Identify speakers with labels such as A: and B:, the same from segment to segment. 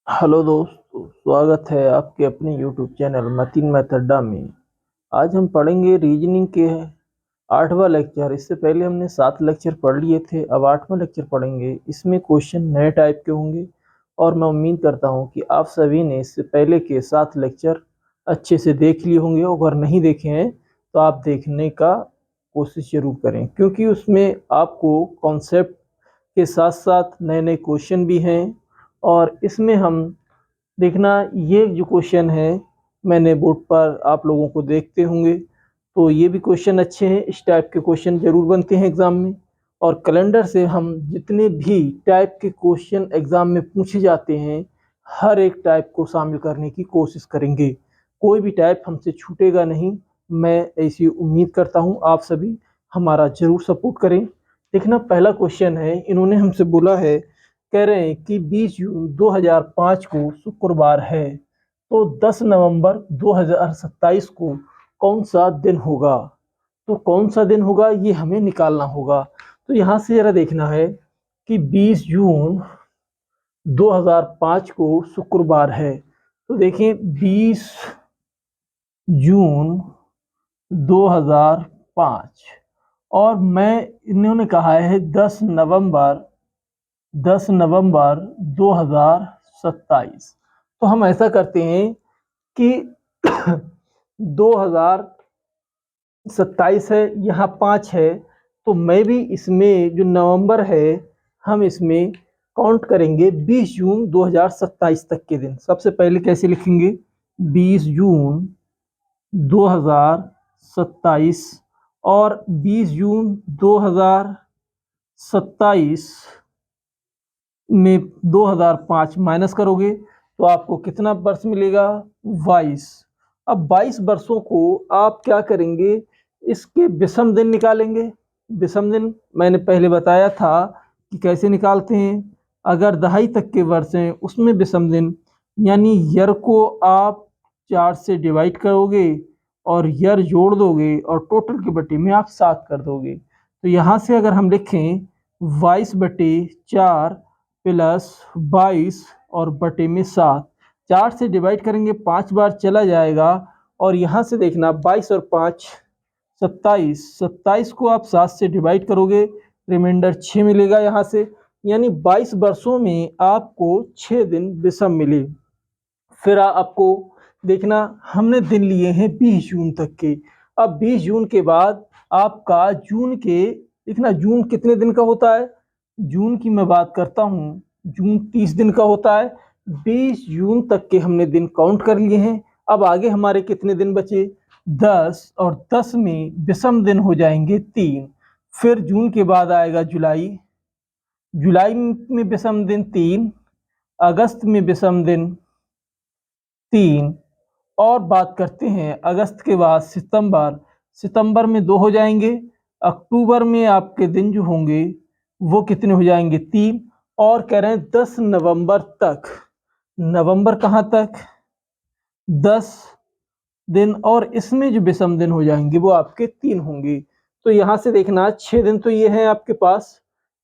A: Hello दोस्तों, स्वागत है आपके अपने यूट्यूब चैनल मतीन मैथ अड्डा में। आज हम पढ़ेंगे रीजनिंग के 8वां लेक्चर। इससे पहले हमने 7 लेक्चर पढ़ लिए थे, अब 8वां लेक्चर पढ़ेंगे। इसमें क्वेश्चन नए टाइप के होंगे और मैं उम्मीद करता हूं कि आप सभी ने इससे पहले के 7 लेक्चर अच्छे से देख लिए होंगे। अगर नहीं देखे हैं तो आप देखने का कोशिश जरूर करें, क्योंकि उसमें आपको कॉन्सेप्ट के साथ साथ नए नए क्वेश्चन भी हैं। और इसमें हम देखना, ये जो क्वेश्चन है मैंने बोर्ड पर आप लोगों को देखते होंगे, तो ये भी क्वेश्चन अच्छे हैं। इस टाइप के क्वेश्चन जरूर बनते हैं एग्जाम में। और कैलेंडर से हम जितने भी टाइप के क्वेश्चन एग्जाम में पूछे जाते हैं, हर एक टाइप को शामिल करने की कोशिश करेंगे। कोई भी टाइप हमसे छूटेगा नहीं। मैं ऐसी उम्मीद करता हूँ आप सभी हमारा जरूर सपोर्ट करें। देखना, पहला क्वेश्चन है, इन्होंने हमसे बोला है, कह रहे हैं कि 20 जून 2005 को शुक्रवार है, तो 10 नवंबर 2027 को कौन सा दिन होगा। तो कौन सा दिन होगा ये हमें निकालना होगा। तो यहाँ से जरा देखना है कि 20 जून 2005 को शुक्रवार है। तो देखिए, 20 जून 2005 और इन्होंने कहा है 10 नवंबर 2027। तो हम ऐसा करते हैं कि 2027 है, यहाँ 5 है, तो मैं भी इसमें जो नवंबर है हम इसमें काउंट करेंगे 20 जून 2027 तक के दिन। सबसे पहले कैसे लिखेंगे, 20 जून 2027 और 20 जून 2027 में 2005 माइनस करोगे तो आपको कितना वर्ष मिलेगा, 22। अब 22 वर्षों को आप क्या करेंगे, इसके विषम दिन निकालेंगे। विषम दिन मैंने पहले बताया था कि कैसे निकालते हैं। अगर दहाई तक के वर्ष हैं उसमें विषम दिन, यानी ईयर को आप 4 से डिवाइड करोगे और ईयर जोड़ दोगे और टोटल के बटे में आप 7 कर दोगे। तो यहाँ से अगर हम लिखें 22/4 प्लस 22 और बटे में 7, 4 से डिवाइड करेंगे 5 बार चला जाएगा। और यहाँ से देखना, 22 और 5 27, 27 को आप 7 से डिवाइड करोगे, रिमाइंडर 6 मिलेगा यहाँ से। यानी 22 वर्षों में आपको 6 दिन विषम मिले। फिर आपको देखना, हमने दिन लिए हैं 20 जून तक के। अब 20 जून के बाद आपका जून के, देखना जून कितने दिन का होता है। जून की मैं बात करता हूँ, जून 30 दिन का होता है। 20 जून तक के हमने दिन काउंट कर लिए हैं। अब आगे हमारे कितने दिन बचे, 10, और 10 में विषम दिन हो जाएंगे 3। फिर जून के बाद आएगा जुलाई, जुलाई में विषम दिन 3, अगस्त में विषम दिन 3, और बात करते हैं अगस्त के बाद सितंबर, सितंबर में 2 हो जाएंगे। अक्टूबर में आपके दिन जो होंगे वो कितने हो जाएंगे, 3। और कह रहे हैं 10 नवंबर तक, नवंबर कहाँ तक, 10 दिन, और इसमें जो विषम दिन हो जाएंगे वो आपके 3 होंगे। तो यहाँ से देखना, 6 दिन तो ये हैं आपके पास,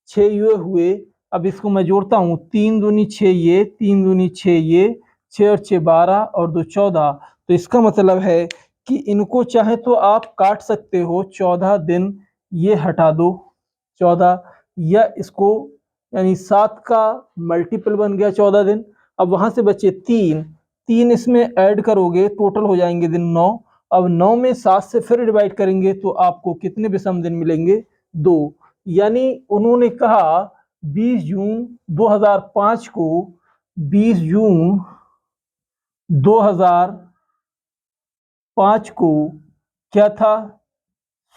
A: 6 ये हुए। अब इसको मैं जोड़ता हूँ, 3 दूनी 6 ये, 3 दूनी 6 ये, 6 और 6 12 और 2 14। तो इसका मतलब है कि इनको चाहे तो आप काट सकते हो, 14 दिन ये हटा दो, 14, या इसको, यानी 7 का मल्टीपल बन गया 14 दिन। अब वहां से बचे 3, 3 इसमें ऐड करोगे टोटल हो जाएंगे दिन 9। अब 9 में 7 से फिर डिवाइड करेंगे तो आपको कितने विषम दिन मिलेंगे, 2। यानी उन्होंने कहा 20 जून 2005 को, 20 जून 2005 को क्या था,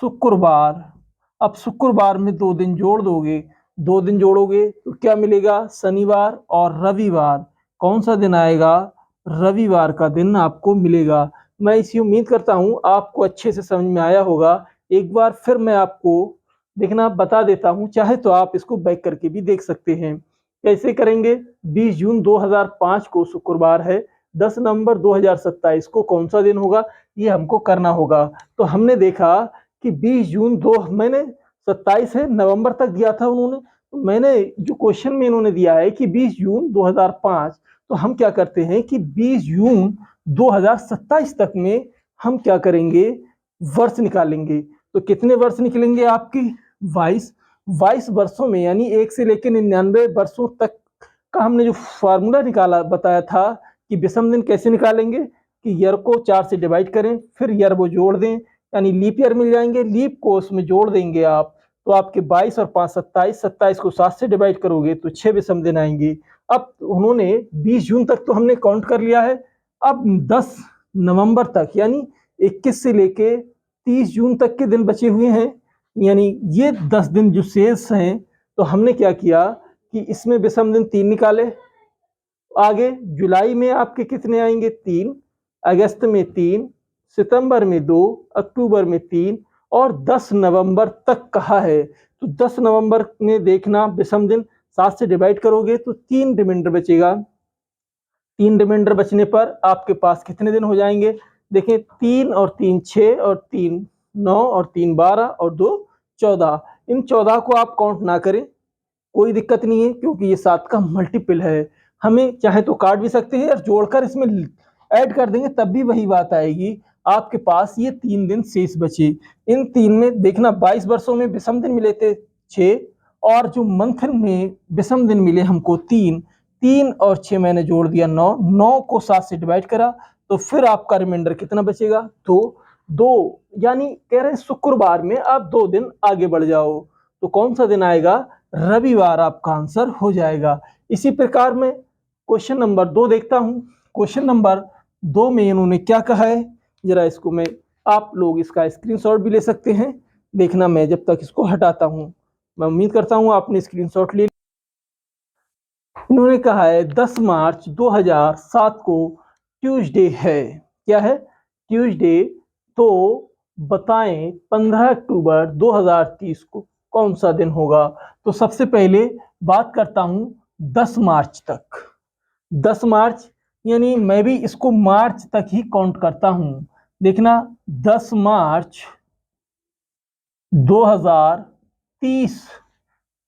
A: शुक्रवार। अब शुक्रवार में 2 दिन जोड़ दोगे, 2 दिन जोड़ोगे तो क्या मिलेगा, शनिवार और रविवार। कौन सा दिन आएगा, रविवार का दिन आपको मिलेगा। मैं इसी उम्मीद करता हूँ आपको अच्छे से समझ में आया होगा। एक बार फिर मैं आपको देखना बता देता हूँ, चाहे तो आप इसको बैक करके भी देख सकते हैं। कैसे करेंगे, 20 जून 2005 को शुक्रवार है, 10 नवंबर 2027 को कौन सा दिन होगा ये हमको करना होगा। तो हमने देखा कि 20 जून दो, मैंने 27 है नवंबर तक दिया था उन्होंने, तो मैंने जो क्वेश्चन में इन्होंने दिया है कि 20 जून 2005, तो हम क्या करते हैं कि 20 जून 2027 तक में हम क्या करेंगे, वर्ष निकालेंगे। तो कितने वर्ष निकलेंगे आपके, 22 वर्षों में, यानी 1 से लेकर 99 वर्षों तक का हमने जो फार्मूला निकाला बताया था कि विषम दिन कैसे निकालेंगे, कि ईयर को 4 से डिवाइड करें, फिर ईयर वो जोड़ दें, यानी लीप ईयर मिल जाएंगे, लीप को उसमें जोड़ देंगे आप, तो आपके 22 और 5 27, 27 को 7 से डिवाइड करोगे तो 6 विषम दिन आएंगे। अब उन्होंने 20 जून तक तो हमने काउंट कर लिया है, अब 10 नवंबर तक यानी 21 से लेके 30 जून तक के दिन बचे हुए हैं, यानी ये 10 दिन जो शेष हैं, तो हमने क्या किया कि इसमें विषम दिन 3 निकाले। आगे जुलाई में आपके कितने आएंगे, 3, अगस्त में 3, सितंबर में 2, अक्टूबर में 3 और 10 नवंबर तक कहा है। तो 10 नवंबर में देखना विषम दिन 7 से डिवाइड करोगे तो 3 रिमाइंडर बचेगा। 3 रिमाइंडर बचने पर आपके पास कितने दिन हो जाएंगे, देखें 3 और 3 6 और 3 9 और 3 12 और 2 14। इन 14 को आप काउंट ना करें, कोई दिक्कत नहीं है, क्योंकि ये 7 का मल्टीपल है। हमें चाहे तो काट भी सकते हैं और जोड़कर इसमें ऐड कर देंगे तब भी वही बात आएगी। आपके पास ये 3 दिन शेष बचे। इन 3 में देखना 22 वर्षों में विषम दिन मिले थे 6, और जो मंथ में विषम दिन मिले हमको 3, 3 और 6 मैंने जोड़ दिया 9, 9 को 7 से डिवाइड करा, तो फिर आपका रिमाइंडर कितना बचेगा, तो 2, यानी कह रहे हैं शुक्रवार में आप 2 दिन आगे बढ़ जाओ, तो कौन सा दिन आएगा, रविवार आपका आंसर हो जाएगा। इसी प्रकार में क्वेश्चन नंबर 2 देखता हूं। क्वेश्चन नंबर 2 में इन्होंने क्या कहा है, जरा इसको मैं, आप लोग इसका स्क्रीनशॉट भी ले सकते हैं, देखना मैं जब तक इसको हटाता हूं। मैं उम्मीद करता हूं आपने स्क्रीनशॉट ले। इन्होंने कहा है 10 मार्च 2007 को ट्यूसडे है, क्या है, ट्यूसडे, तो बताएं 15 अक्टूबर 2030 को कौन सा दिन होगा। तो सबसे पहले बात करता हूं 10 मार्च तक। 10 मार्च यानी मैं भी इसको मार्च तक ही काउंट करता हूं। देखना 10 मार्च 2030,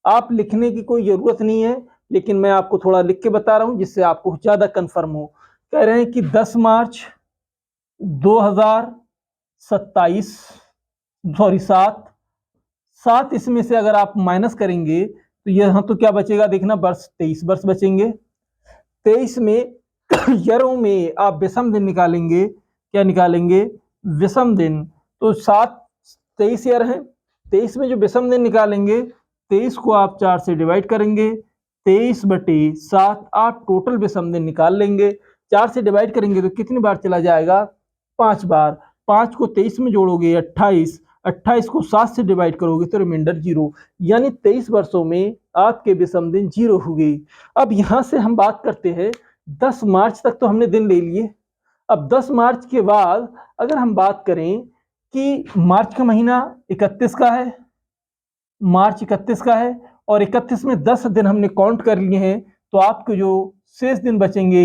A: आप लिखने की कोई जरूरत नहीं है, लेकिन मैं आपको थोड़ा लिख के बता रहा हूं जिससे आपको ज्यादा कंफर्म हो। कह रहे हैं कि 10 मार्च 2027, सॉरी 7 इसमें से अगर आप माइनस करेंगे तो यहाँ तो क्या बचेगा, देखना वर्ष 23 वर्ष बचेंगे। 23 में ईयरों में आप विषम दिन निकालेंगे, क्या निकालेंगे, विषम दिन, तो 23 ईयर है, 23 में जो विषम दिन निकालेंगे, 23 को आप 4 से डिवाइड करेंगे, 23/7 आप टोटल विषम दिन निकाल लेंगे। 4 से डिवाइड करेंगे तो कितनी बार चला जाएगा, 5 बार। 5 को 23 में जोड़ोगे 28, 28 को 7 से डिवाइड करोगे तो रिमाइंडर 0, यानी 23 वर्षों में आपके विषम दिन 0 हो गई। अब यहां से हम बात करते हैं 10 मार्च तक तो हमने दिन ले लिए। अब 10 मार्च के बाद अगर हम बात करें कि मार्च का महीना 31 का है, मार्च 31 का है, और 31 में 10 दिन हमने काउंट कर लिए हैं, तो आपके जो शेष दिन बचेंगे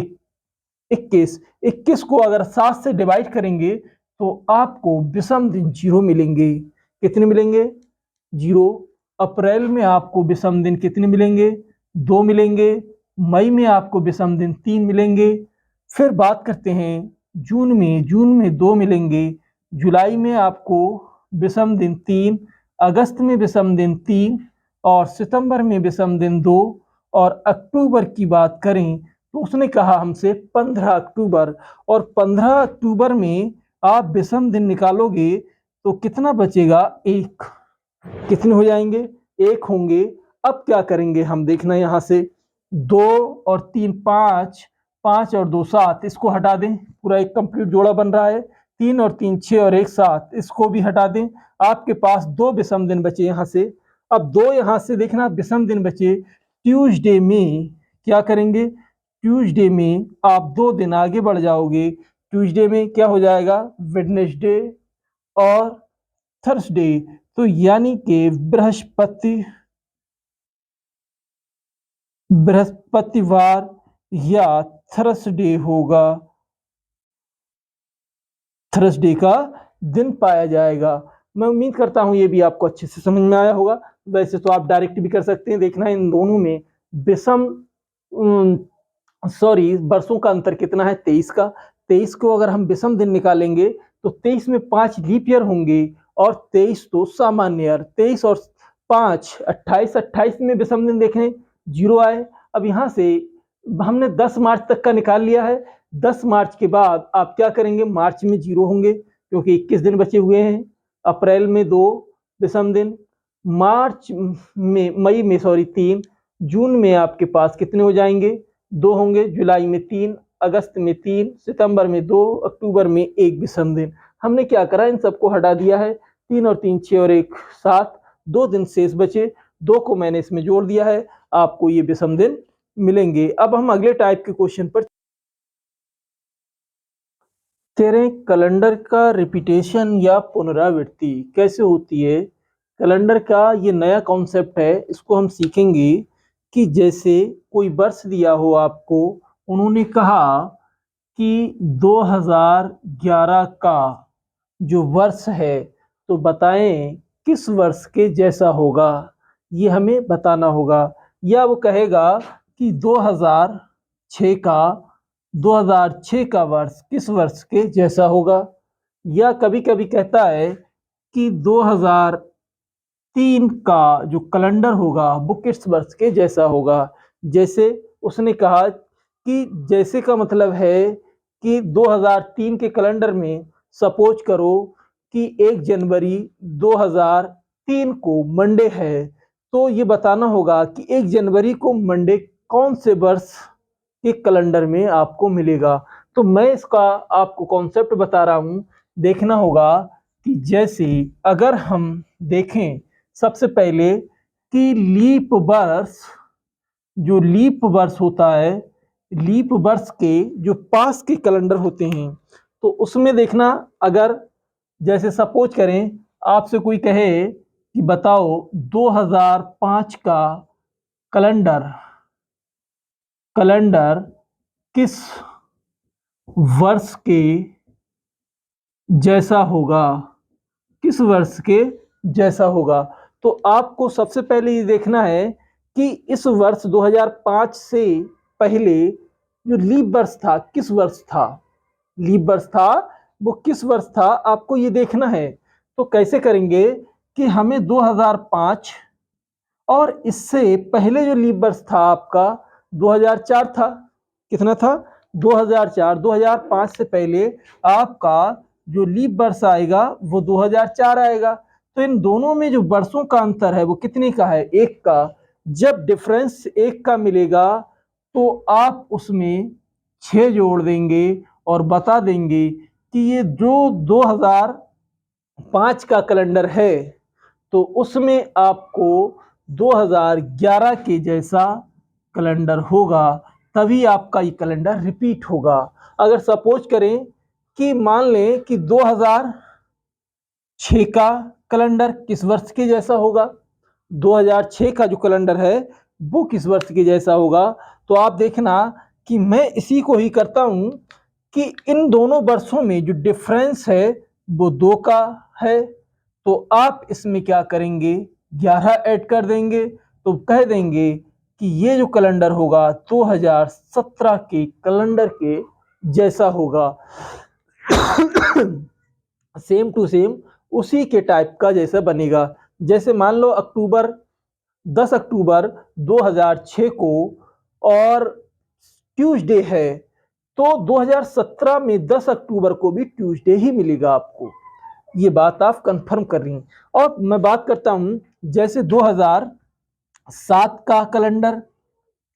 A: 21, 21 को अगर 7 से डिवाइड करेंगे तो आपको विषम दिन 0 मिलेंगे। कितने मिलेंगे, 0। अप्रैल में आपको विषम दिन कितने मिलेंगे, 2 मिलेंगे। मई में आपको विषम दिन 3 मिलेंगे। फिर बात करते हैं जून में 2 मिलेंगे। जुलाई में आपको विषम दिन 3, अगस्त में विषम दिन 3 और सितंबर में विषम दिन 2, और अक्टूबर की बात करें तो उसने कहा हमसे 15 अक्टूबर, और 15 अक्टूबर में आप विषम दिन निकालोगे तो कितना बचेगा, 1। कितने हो जाएंगे, 1 होंगे। अब क्या करेंगे हम, देखना यहाँ से 2 और 3 5, 5 और 2 7, इसको हटा दें, पूरा एक कंप्लीट जोड़ा बन रहा है। 3 और 3 6 और 1 7, इसको भी हटा दें। आपके पास 2 विषम दिन बचे यहाँ से। अब 2 यहाँ से देखना विषम दिन बचे। ट्यूसडे में क्या करेंगे, ट्यूसडे में आप 2 दिन आगे बढ़ जाओगे। ट्यूसडे में क्या हो जाएगा, वेडनेसडे और थर्सडे, तो यानी कि बृहस्पतिवार या थर्सडे होगा, थर्सडे का दिन पाया जाएगा। मैं उम्मीद करता हूं ये भी आपको अच्छे से समझ में आया होगा। वैसे तो आप डायरेक्ट भी कर सकते हैं, देखना इन दोनों में विषम सॉरी, वर्षों का अंतर कितना है? 23 का। 23 को अगर हम विषम दिन निकालेंगे तो 23 में 5 लीप ईयर होंगे और 23 तो सामान्य ईयर। 23 और 5 28, 28 में विषम दिन देखें 0 आए। अब यहाँ से हमने 10 मार्च तक का निकाल लिया है। 10 मार्च के बाद आप क्या करेंगे? मार्च में 0 होंगे क्योंकि 21 दिन बचे हुए हैं। अप्रैल में 2 विषम दिन, मार्च में मई में सॉरी 3, जून में आपके पास कितने हो जाएंगे? 2 होंगे, जुलाई में 3, अगस्त में 3, सितंबर में 2, अक्टूबर में 1 विषम दिन। हमने क्या करा? इन सबको हटा दिया है। 3 और 3 6 और 1 7, 2 दिन शेष बचे, 2 को मैंने इसमें जोड़ दिया है, आपको ये विषम दिन मिलेंगे। अब हम अगले टाइप के क्वेश्चन पर कह रहे हैं कैलेंडर का रिपीटेशन या पुनरावृत्ति कैसे होती है। कैलेंडर का ये नया कॉन्सेप्ट है, इसको हम सीखेंगे कि जैसे कोई वर्ष दिया हो आपको, उन्होंने कहा कि 2011 का जो वर्ष है तो बताएं किस वर्ष के जैसा होगा, ये हमें बताना होगा। या वो कहेगा कि 2006 का वर्ष किस वर्ष के जैसा होगा। या कभी कभी कहता है कि 2003 का जो कैलेंडर होगा वो किस वर्ष के जैसा होगा। जैसे उसने कहा कि जैसे का मतलब है कि 2003 के कैलेंडर में सपोज करो कि 1 जनवरी 2003 को मंडे है, तो ये बताना होगा कि 1 जनवरी को मंडे कौन से वर्ष के कैलेंडर में आपको मिलेगा। तो मैं इसका आपको कॉन्सेप्ट बता रहा हूँ, देखना होगा कि जैसे अगर हम देखें सबसे पहले कि लीप वर्ष होता है, लीप वर्ष के जो पास के कैलेंडर होते हैं तो उसमें देखना, अगर जैसे सपोज करें आपसे कोई कहे कि बताओ 2005 का कैलेंडर किस वर्ष के जैसा होगा, किस वर्ष के जैसा होगा, तो आपको सबसे पहले ये देखना है कि इस वर्ष 2005 से पहले जो लीप वर्ष था किस वर्ष था, लीप वर्ष था वो किस वर्ष था, आपको ये देखना है। तो कैसे करेंगे कि हमें 2005 और इससे पहले जो लीप वर्ष था आपका 2004 था। कितना था? 2004। 2005 से पहले आपका जो लीप वर्ष आएगा वो 2004 आएगा। तो इन दोनों में जो वर्षों का अंतर है वो कितने का है? 1 का। जब डिफरेंस 1 का मिलेगा तो आप उसमें 6 जोड़ देंगे और बता देंगे कि ये जो 2005 का कैलेंडर है तो उसमें आपको 2011 के जैसा कैलेंडर होगा, तभी आपका ये कैलेंडर रिपीट होगा। अगर सपोज करें कि मान लें कि 2006 का कैलेंडर किस वर्ष के जैसा होगा, 2006 का जो कैलेंडर है वो किस वर्ष के जैसा होगा, तो आप देखना कि मैं इसी को ही करता हूं कि इन दोनों वर्षों में जो डिफरेंस है वो 2 का है, तो आप इसमें क्या करेंगे? 11 ऐड कर देंगे, तो कह देंगे कि ये जो कैलेंडर होगा 2017 के कैलेंडर के जैसा होगा। सेम टू सेम उसी के टाइप का जैसा बनेगा। जैसे मान लो 10 अक्टूबर 2006 को और ट्यूसडे है, तो 2017 में 10 अक्टूबर को भी ट्यूसडे ही मिलेगा आपको। ये बात आप कंफर्म कर रही हैं। और मैं बात करता हूं जैसे 2007 का कैलेंडर,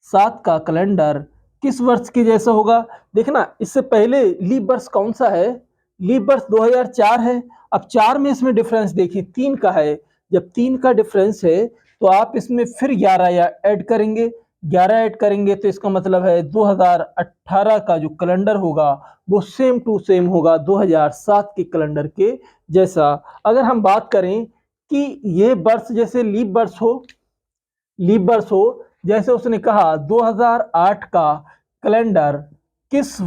A: 7 का कैलेंडर किस वर्ष के जैसा होगा। देखना इससे पहले लीप वर्ष कौन सा है? लीप वर्ष 2004 है। अब 4 में इसमें डिफरेंस देखिए 3 का है, जब 3 का डिफरेंस है तो आप इसमें फिर 11 ऐड करेंगे। 11 ऐड करेंगे तो इसका मतलब है 2018 का जो कैलेंडर होगा वो सेम टू सेम होगा 2007 के कैलेंडर के जैसा। अगर हम बात करें कि ये वर्ष जैसे लीप वर्ष हो, जैसे उसने कहा 2008 का कैलेंडर किस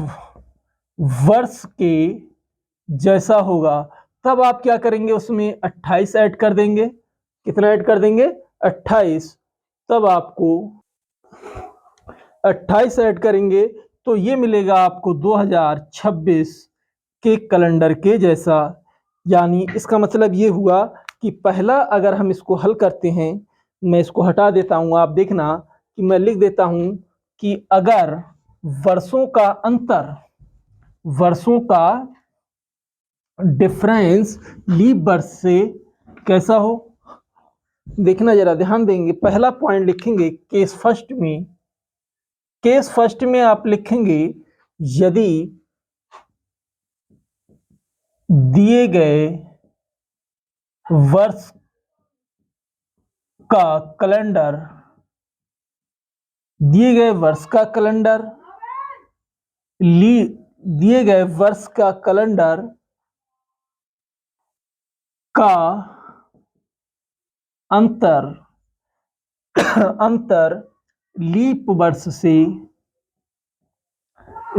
A: वर्ष के जैसा होगा, तब आप क्या करेंगे? उसमें 28 ऐड कर देंगे। कितना ऐड कर देंगे? 28। तब आपको 28 ऐड करेंगे तो ये मिलेगा आपको 2026 के कैलेंडर के जैसा। यानी इसका मतलब ये हुआ कि पहला अगर हम इसको हल करते हैं, मैं इसको हटा देता हूँ, आप देखना कि मैं लिख देता हूँ कि अगर वर्षों का अंतर, वर्षों का डिफरेंस लीप वर्ष से कैसा हो, देखना जरा ध्यान देंगे। पहला पॉइंट लिखेंगे केस फर्स्ट में, केस फर्स्ट में आप लिखेंगे यदि दिए गए वर्ष का कैलेंडर, दिए गए वर्ष का कैलेंडर दिए गए वर्ष का कैलेंडर का अंतर अंतर लीप वर्ष से,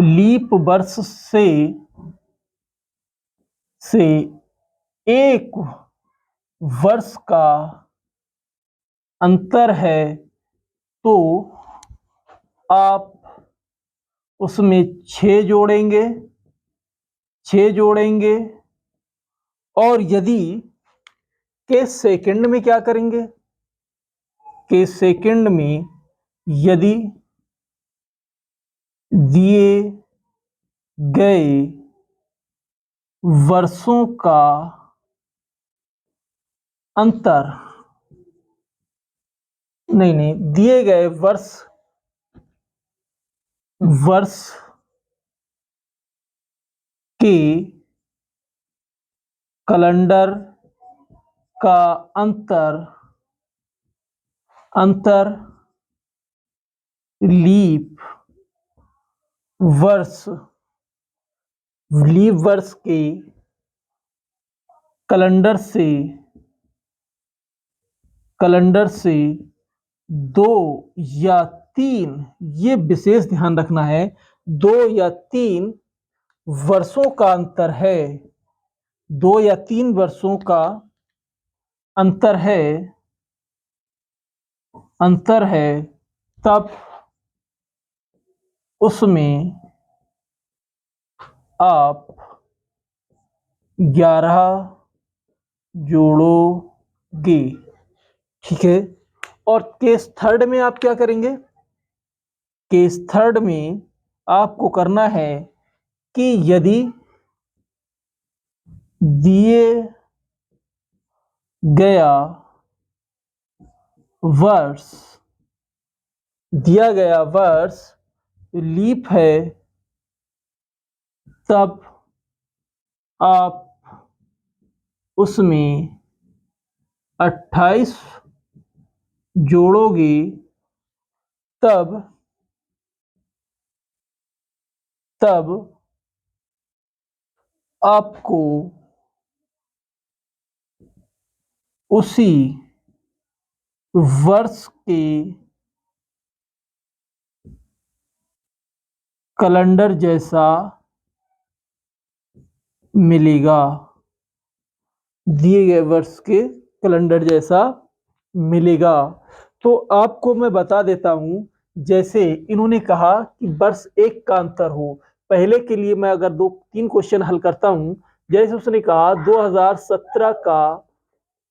A: लीप वर्ष से एक वर्ष का अंतर है, तो आप उसमें 6 जोड़ेंगे, 6 जोड़ेंगे। और यदि के सेकंड में क्या करेंगे, के सेकंड में यदि दिए गए वर्षों का अंतर, नहीं दिए गए वर्ष के कैलेंडर का अंतर लीप वर्ष के कैलेंडर से 2 या 3, ये विशेष ध्यान रखना है, 2 या 3 वर्षों का अंतर है, 2 या 3 वर्षों का अंतर है, तब उसमें आप 11 जोड़ोगे, ठीक है। और केस थर्ड में आप क्या करेंगे, केस थर्ड में आपको करना है कि यदि दिए गया वर्ष लीप है, तब आप उसमें 28 जोड़ोगे, तब आपको उसी वर्ष के कैलेंडर जैसा मिलेगा, दिए गए वर्ष के कैलेंडर जैसा मिलेगा। तो आपको मैं बता देता हूं, जैसे इन्होंने कहा कि वर्ष एक का अंतर हो, पहले के लिए मैं अगर 2-3 क्वेश्चन हल करता हूं। जैसे उसने कहा 2017 का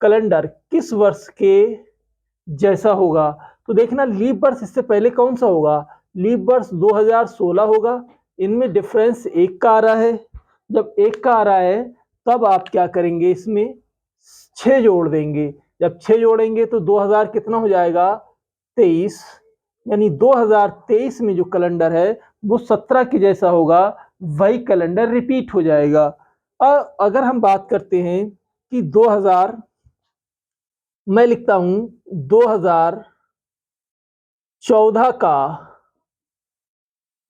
A: कैलेंडर किस वर्ष के जैसा होगा, तो देखना लीप वर्ष इससे पहले कौन सा होगा, लीप वर्ष 2016 होगा। इनमें डिफरेंस 1 का आ रहा है, जब 1 का आ रहा है तब आप क्या करेंगे, इसमें 6 जोड़ देंगे। जब 6 जोड़ेंगे तो 2000 कितना हो जाएगा, 23, यानी 2023 में जो कैलेंडर है वो 17 के जैसा होगा, वही कैलेंडर रिपीट हो जाएगा। और अगर हम बात करते हैं कि 2000, मैं लिखता हूं 2014 का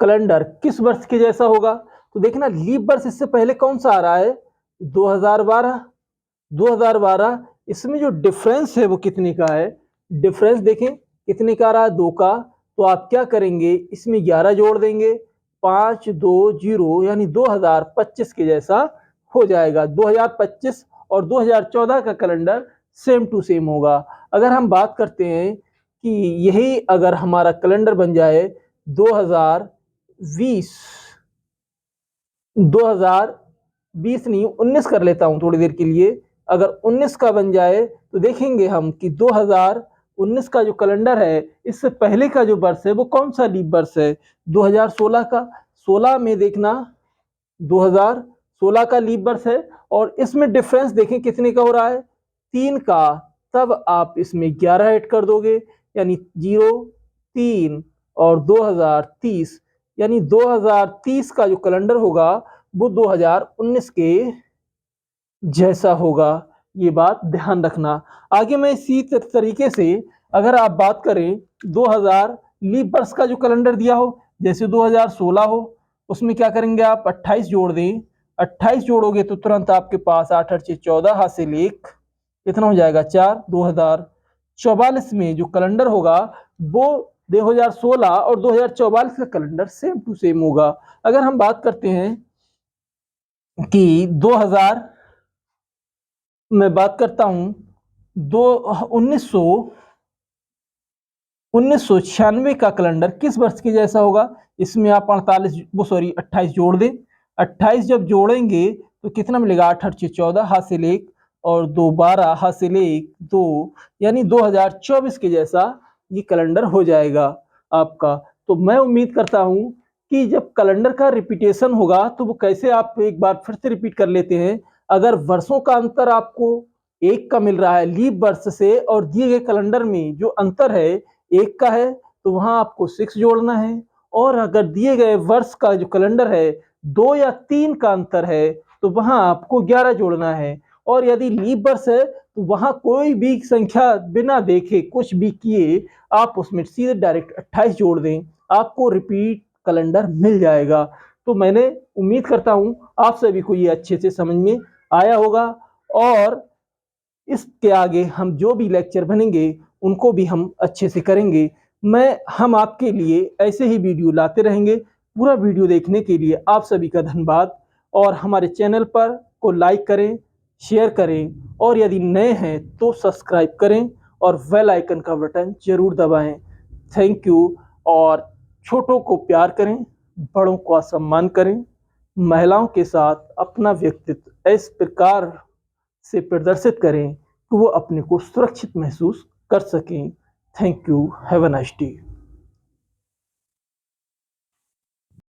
A: कैलेंडर किस वर्ष के जैसा होगा, तो देखना लीप वर्ष इससे पहले कौन सा आ रहा है, 2012। इसमें जो डिफरेंस है वो कितने का है, डिफरेंस देखें कितने का आ रहा है, 2 का। तो आप क्या करेंगे, इसमें 11 जोड़ देंगे, 5 2 0, यानी 2025 के जैसा हो जाएगा। 2025 और 2014 का कैलेंडर सेम टू सेम होगा। अगर हम बात करते हैं कि यही अगर हमारा कैलेंडर बन जाए 2020 2020 नहीं 19 कर लेता हूं थोड़ी देर के लिए। अगर 19 का बन जाए तो देखेंगे हम कि 2019 का जो कैलेंडर है इससे पहले का जो वर्ष है वो कौन सा लीप वर्ष है, 2016 का। 16 में देखना 2016 का लीप वर्ष है और इसमें डिफरेंस देखें कितने का हो रहा है, 3 का। तब आप इसमें 11 ऐड कर दोगे यानी 0 3 और 2030 यानी 2030 का जो कैलेंडर होगा वो 2019 के जैसा होगा। ये बात ध्यान रखना। आगे मैं इसी तरीके से अगर आप बात करें 2000 लीप वर्ष का जो कैलेंडर दिया हो, जैसे 2016 हो, उसमें क्या करेंगे आप 28 जोड़ दें। 28 जोड़ोगे तो तुरंत आपके पास 8 8 6 14 हासिल 1 कितना हो जाएगा 4। 2044 में जो कैलेंडर होगा वो 2016 और 2044 का कैलेंडर सेम टू सेम होगा। अगर हम बात करते हैं कि 2000 मैं बात करता हूं दो 1996 का कैलेंडर किस वर्ष के जैसा होगा, इसमें आप 28 जोड़ दें। 28 जब जोड़ेंगे तो कितना मिलेगा 8 8 6 14 हासिल 1 और 2 12 हासिल 1 2 यानी 2024 के जैसा ये कैलेंडर हो जाएगा आपका। तो मैं उम्मीद करता हूं कि जब कैलेंडर का रिपीटेशन होगा तो वो कैसे आप एक बार फिर से रिपीट कर लेते हैं। अगर वर्षों का अंतर आपको एक का मिल रहा है लीप वर्ष से और दिए गए कैलेंडर में जो अंतर है एक का है तो वहां आपको 6 जोड़ना है। और अगर दिए गए वर्ष का जो कैलेंडर है 2 या 3 का अंतर है तो वहां आपको 11 जोड़ना है। और यदि लीप वर्ष है तो वहां कोई भी संख्या बिना देखे कुछ भी किए आप उसमें सीधे डायरेक्ट 28 जोड़ दें, आपको रिपीट कैलेंडर मिल जाएगा। तो मैंने उम्मीद करता हूं आप सभी को ये अच्छे से समझ में आया होगा और इसके आगे हम जो भी लेक्चर बनेंगे उनको भी हम अच्छे से करेंगे। हम आपके लिए ऐसे ही वीडियो लाते रहेंगे। पूरा वीडियो देखने के लिए आप सभी का धन्यवाद और हमारे चैनल पर को लाइक करें, शेयर करें और यदि नए हैं तो सब्सक्राइब करें और बेल आइकन का बटन जरूर दबाएं। Thank you. और छोटों को प्यार करें, बड़ों का सम्मान करें, महिलाओं के साथ अपना व्यक्तित्व इस प्रकार से प्रदर्शित करें कि वो अपने को सुरक्षित महसूस कर सकें। Thank you. Have a nice day.